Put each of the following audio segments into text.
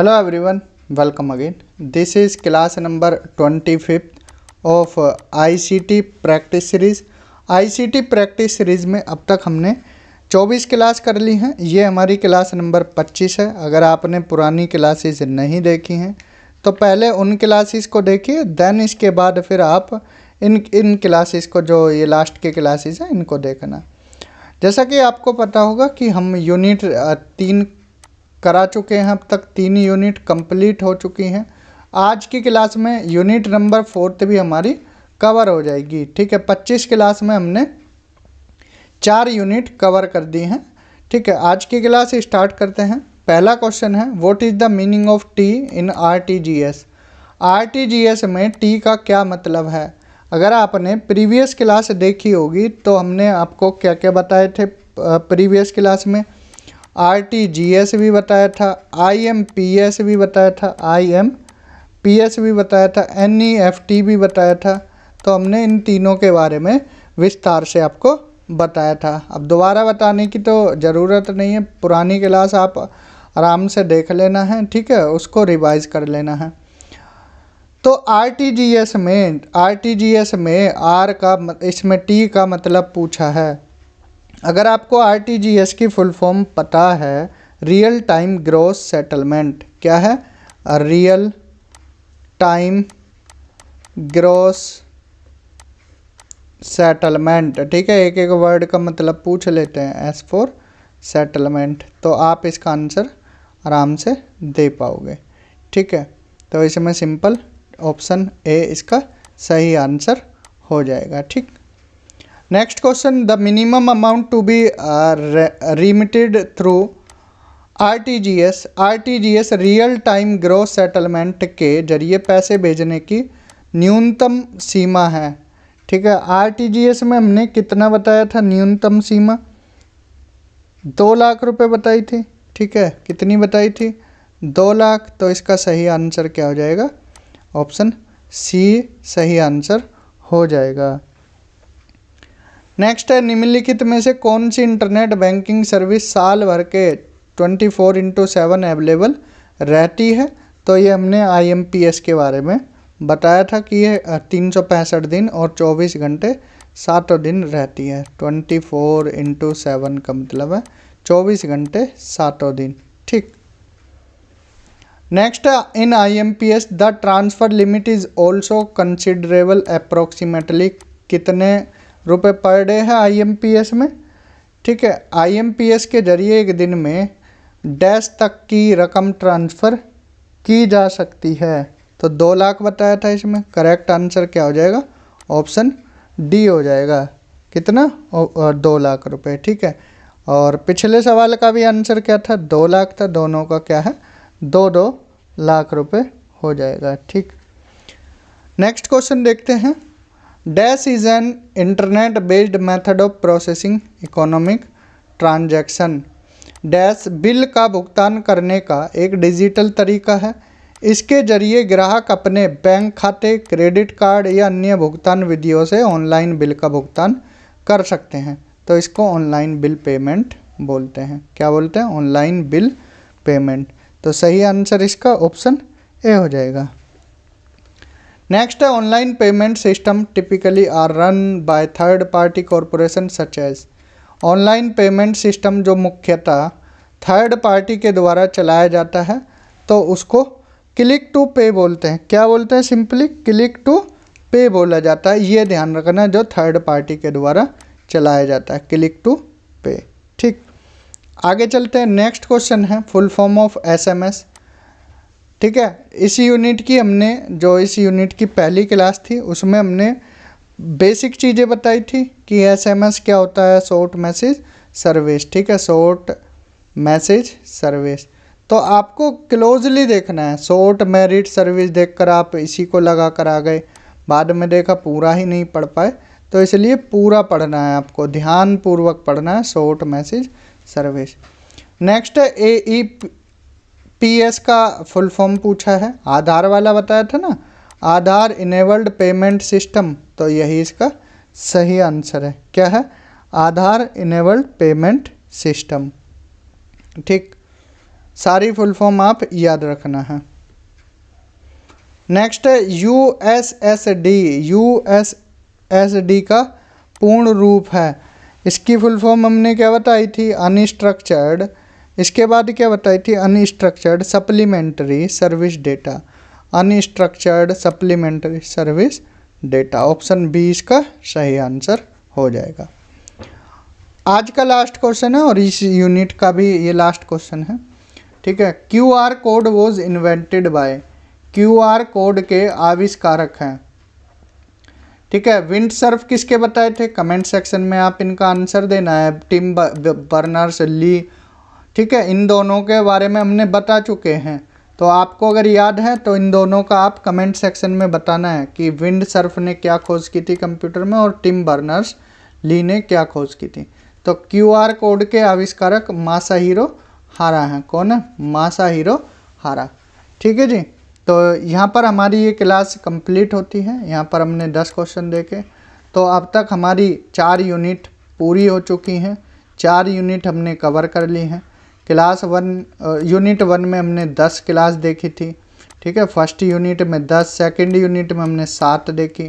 Hello everyone, welcome again. This is class number 25th of ICT practice series. ICT practice series में अब तक हमने 24 class कर ली हैं। ये हमारी क्लास नंबर 25 है। अगर आपने पुरानी क्लासेस नहीं देखी हैं तो पहले उन क्लासेस को देखिए, देन इसके बाद फिर आप इन क्लासेस को, जो ये लास्ट के क्लासेस हैं, इनको देखना। जैसा कि आपको पता होगा कि हम यूनिट 3 करा चुके हैं। अब तक 3 यूनिट कंप्लीट हो चुकी हैं। आज की क्लास में यूनिट नंबर 4 भी हमारी कवर हो जाएगी। ठीक है, 25 क्लास में हमने 4 यूनिट कवर कर दी हैं। ठीक है, आज की क्लास स्टार्ट करते हैं। पहला क्वेश्चन है, what is the meaning of T in RTGS. RTGS में टी का क्या मतलब है। अगर आपने प्रीवियस क्लास देखी होगी तो हमने आपको क्या क्या बताए थे प्रीवियस क्लास में। आरटीजीएस भी बताया था, आईएमपीएस भी बताया था, आईएमपीएस भी बताया था, एनईएफटी भी बताया था। तो हमने इन तीनों के बारे में विस्तार से आपको बताया था। अब दोबारा बताने की तो ज़रूरत नहीं है, पुरानी क्लास आप आराम से देख लेना है। ठीक है, उसको रिवाइज कर लेना है। तो आरटीजीएस में आर का इसमें टी का मतलब पूछा है। अगर आपको आरटीजीएस की फुल फॉर्म पता है, रियल टाइम ग्रॉस सेटलमेंट। क्या है? Real time gross settlement. ठीक है, एक एक वर्ड का मतलब पूछ लेते हैं। एस फॉर सेटलमेंट, तो आप इसका आंसर आराम से दे पाओगे। ठीक है, तो इसमें सिंपल ऑप्शन ए इसका सही आंसर हो जाएगा। ठीक, next question, the minimum amount to be remitted through RTGS. RTGS real time gross settlement के जरिए पैसे भेजने की न्यूनतम सीमा है। ठीक है, आरटीजीएस में हमने कितना बताया था न्यूनतम सीमा? 2 लाख रुपए बताई थी। ठीक है, कितनी बताई थी? 2 लाख। तो इसका सही आंसर क्या हो जाएगा? ऑप्शन सी सही आंसर हो जाएगा। नेक्स्ट है, निम्नलिखित में से कौन सी इंटरनेट बैंकिंग सर्विस साल भर के 24/7 अवेलेबल रहती है? तो ये हमने आईएमपीएस के बारे में बताया था कि ये 365 दिन और 24 घंटे 7 दिन रहती है। 24/7 का मतलब है 24 घंटे 7 दिन। ठीक, next, in IMPS the transfer limit is also considerable. Approximately कितने रुपए पर डे है आईएमपीएस में? ठीक है, आईएमपीएस के जरिए एक दिन में डैश तक की रकम ट्रांसफ़र की जा सकती है। तो 2 लाख बताया था इसमें। करेक्ट आंसर क्या हो जाएगा? ऑप्शन डी हो जाएगा। कितना? 2 लाख रुपए। ठीक है, और पिछले सवाल का भी आंसर क्या था? 2 लाख था। दोनों का क्या है? 2-2 लाख रुपए हो जाएगा। ठीक, नेक्स्ट क्वेश्चन देखते हैं। Dash is an internet based method of processing economic transaction. Dash bill का भुगतान करने का एक डिजिटल तरीका है। इसके जरिए ग्राहक अपने बैंक खाते, क्रेडिट कार्ड या अन्य भुगतान विधियों से ऑनलाइन बिल का भुगतान कर सकते हैं। तो इसको ऑनलाइन बिल पेमेंट बोलते हैं। क्या बोलते हैं? Online bill payment. तो सही आंसर इसका ऑप्शन ए हो जाएगा। नेक्स्ट है, online payment system typically are run by third party corporation such as. Online payment system जो मुख्यतः थर्ड पार्टी के द्वारा चलाया जाता है तो उसको क्लिक टू पे बोलते हैं। क्या बोलते हैं? सिंपली क्लिक टू पे बोला जाता है। ये ध्यान रखना, जो थर्ड पार्टी के द्वारा चलाया जाता है, क्लिक टू पे। ठीक, आगे चलते हैं। नेक्स्ट क्वेश्चन है, फुल फॉर्म ऑफ एसएमएस। ठीक है, इस यूनिट की पहली क्लास थी उसमें हमने बेसिक चीज़ें बताई थी कि एसएमएस क्या होता है, शॉर्ट मैसेज सर्विस। ठीक है, शॉर्ट मैसेज सर्विस। तो आपको क्लोजली देखना है। शॉर्ट मैसेज सर्विस देखकर आप इसी को लगा कर आ गए, बाद में देखा पूरा ही नहीं पढ़ पाए, तो इसलिए पूरा पढ़ना है आपको, ध्यानपूर्वक पढ़ना है। Short message service. नेक्स्ट है, AEPS का फुल फॉर्म पूछा है। आधार वाला बताया था ना, आधार इनेबल्ड पेमेंट सिस्टम। तो यही इसका सही आंसर है। क्या है? आधार इनेबल्ड पेमेंट सिस्टम। ठीक, सारी फुल फॉर्म आप याद रखना है। नेक्स्ट है यूएसएसडी। यूएसएसडी का पूर्ण रूप है, इसकी फुल फॉर्म हमने क्या बताई थी, अनस्ट्रक्चर्ड। इसके बाद क्या बताई थी, unstructured supplementary service data. Unstructured supplementary service data, option B इसका सही आंसर हो जाएगा। आज का लास्ट क्वेश्चन है और इस यूनिट का भी ये लास्ट क्वेश्चन है, ठीक है। QR code was invented by. QR code के आविष्कारक हैं, ठीक है। विंड सर्फ किसके बताए थे, कमेंट सेक्शन में आप इनका आंसर देना है। टिम बर्नर्स ली, ठीक है, इन दोनों के बारे में हमने बता चुके हैं। तो आपको अगर याद है तो इन दोनों का आप कमेंट सेक्शन में बताना है कि विंड सर्फ ने क्या खोज की थी कंप्यूटर में और टिम बर्नर्स ली ने क्या खोज की थी। तो QR कोड के आविष्कारक मासाहिरो हारा हैं। कौन है, मासाहिरो हारा, ठीक है जी। तो यहाँ पर हमारी ये क्लास कंप्लीट होती है। यहाँ पर हमने 10 क्वेश्चन देखे। तो अब तक हमारी 4 यूनिट पूरी हो चुकी हैं। 4 यूनिट हमने कवर कर ली हैं। यूनिट 1 में हमने 10 क्लास देखी थी, ठीक है। फर्स्ट यूनिट में 10, सेकंड यूनिट में हमने 7 देखी,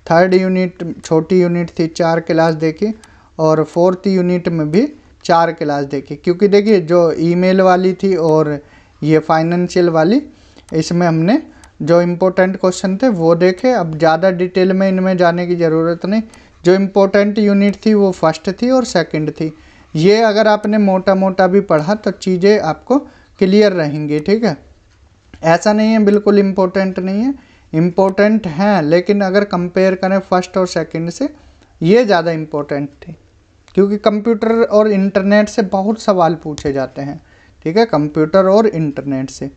थर्ड यूनिट छोटी यूनिट थी 4 क्लास देखी, और फोर्थ यूनिट में भी 4 क्लास देखी। क्योंकि देखिए जो ईमेल वाली थी और ये फाइनेंशियल वाली, इसमें हमने जो इम्पोर्टेंट क्वेश्चन थे वो देखे। अब ज़्यादा डिटेल में इनमें जाने की ज़रूरत नहीं। जो इम्पोर्टेंट यूनिट थी वो फर्स्ट थी और सेकंड थी। ये अगर आपने मोटा मोटा भी पढ़ा तो चीज़ें आपको क्लियर रहेंगी, ठीक है। ऐसा नहीं है बिल्कुल इम्पोर्टेंट नहीं है, इम्पोर्टेंट हैं, लेकिन अगर कंपेयर करें फर्स्ट और सेकंड से ये ज़्यादा इम्पोर्टेंट थी। क्योंकि कंप्यूटर और इंटरनेट से बहुत सवाल पूछे जाते हैं, ठीक है, कंप्यूटर और इंटरनेट से।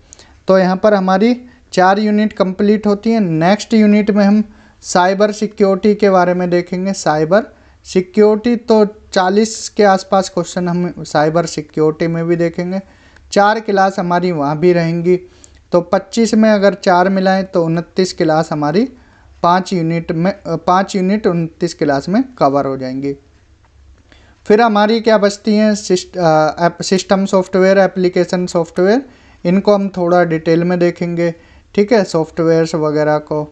तो यहाँ पर हमारी 4 यूनिट कंप्लीट होती हैं। नेक्स्ट यूनिट में हम साइबर सिक्योरिटी के बारे में देखेंगे। साइबर सिक्योरिटी तो 40 के आसपास क्वेश्चन हम साइबर सिक्योरिटी में भी देखेंगे। 4 क्लास हमारी वहाँ भी रहेंगी। तो 25 में अगर 4 मिलाएं तो 29 क्लास हमारी 5 यूनिट 29 क्लास में कवर हो जाएंगी। फिर हमारी क्या बचती हैं, सिस्टम सॉफ्टवेयर, एप्लीकेशन सॉफ्टवेयर, इनको हम थोड़ा डिटेल में देखेंगे, ठीक है, सॉफ्टवेयर्स वगैरह को।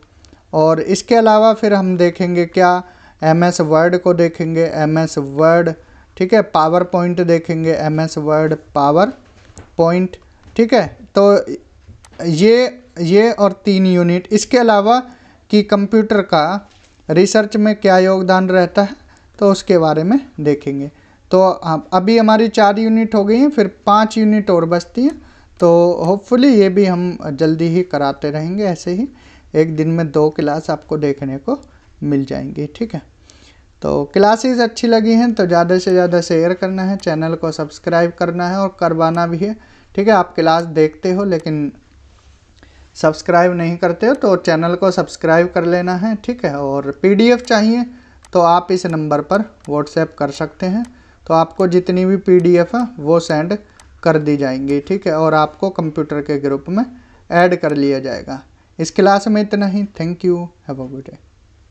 और इसके अलावा फिर हम देखेंगे क्या, MS वर्ड को देखेंगे, MS वर्ड, ठीक है, पावर पॉइंट देखेंगे, MS वर्ड पावर पॉइंट, ठीक है। तो ये और 3 यूनिट। इसके अलावा कि कंप्यूटर का रिसर्च में क्या योगदान रहता है तो उसके बारे में देखेंगे। तो अभी हमारी 4 यूनिट हो गई हैं, फिर 5 यूनिट और बचती हैं। तो होपफुली ये भी हम जल्दी ही कराते रहेंगे। ऐसे ही एक दिन में 2 क्लास आपको देखने को मिल जाएंगी, ठीक है। तो क्लासेस अच्छी लगी हैं तो ज़्यादा से ज़्यादा शेयर करना है, चैनल को सब्सक्राइब करना है और करवाना भी है, ठीक है। आप क्लास देखते हो लेकिन सब्सक्राइब नहीं करते हो तो चैनल को सब्सक्राइब कर लेना है, ठीक है। और PDF चाहिए तो आप इस नंबर पर व्हाट्सएप कर सकते हैं। तो आपको जितनी भी PDF है वो सेंड कर दी जाएंगी, ठीक है। और आपको कंप्यूटर के ग्रुप में ऐड कर लिया जाएगा। इस क्लास में इतना ही। Thank you, have a good day.